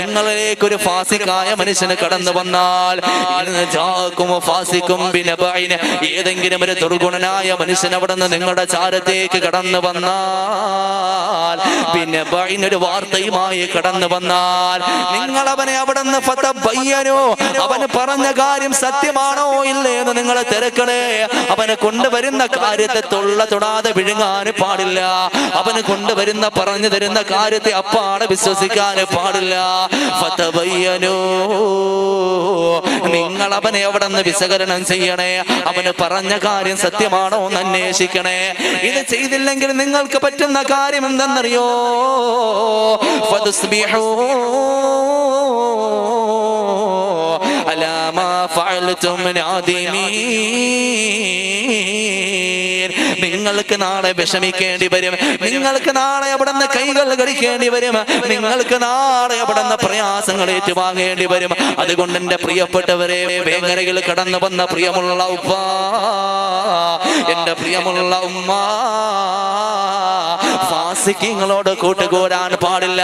നിങ്ങളിലേക്ക് ഒരു ഫാസിക്കായ മനുഷ്യന് കടന്നു വന്നാൽ, ഏതെങ്കിലും ഒരു ദുർഗുണനായ മനുഷ്യൻ അവിടെ നിന്ന് നിങ്ങളുടെ ചാരത്തേക്ക് കടന്നു വന്നാൽ, പിന്നെ ഒരു വാർത്തയുമായി കടന്നു വന്നാൽ, നിങ്ങൾ അവനെ അവിടെ നിന്ന് അവന് പറഞ്ഞ കാര്യം സത്യമാണോ ഇല്ലേ എന്ന് നിങ്ങൾ തിരക്കണേ. അവന് കൊണ്ടുവരുന്ന കാര്യത്തെ തൊടാതെ വിഴുങ്ങാൻ പാടില്ല. അവന് കൊണ്ടുവരുന്ന പറഞ്ഞു തരുന്ന കാര്യത്തെ അപ്പാടെ വിശ്വസിക്കാൻ പാടില്ല. നിങ്ങൾ അവനെ അവിടെ നിന്ന് വിശകലനം ചെയ്യണേ. അവന് പറഞ്ഞ കാര്യം സത്യമാണോ എന്ന് അന്വേഷിക്കണേ. ഇത് ചെയ്തില്ലെങ്കിൽ നിങ്ങൾക്ക് പറ്റുന്ന കാര്യം എന്തെന്നറിയോ? നിങ്ങൾക്ക് നാളെ വിഷമിക്കേണ്ടി വരും. നിങ്ങൾക്ക് നാളെ അവിടെ നിന്ന് കൈകൾ കടിക്കേണ്ടി വരും. നിങ്ങൾക്ക് നാളെ അവിടെ നിന്ന് പ്രയാസങ്ങൾ ഏറ്റുവാങ്ങേണ്ടി വരും. അതുകൊണ്ട് എന്റെ പ്രിയപ്പെട്ടവരെ, വേങ്ങരയിൽ കടന്നു വന്ന പ്രിയമുള്ള ഉപ്പ, എന്റെ പ്രിയമുള്ള ഉമ്മ, ഫാസിഖീങ്ങളോട് കൂട്ടുകൂടാൻ പാടില്ല.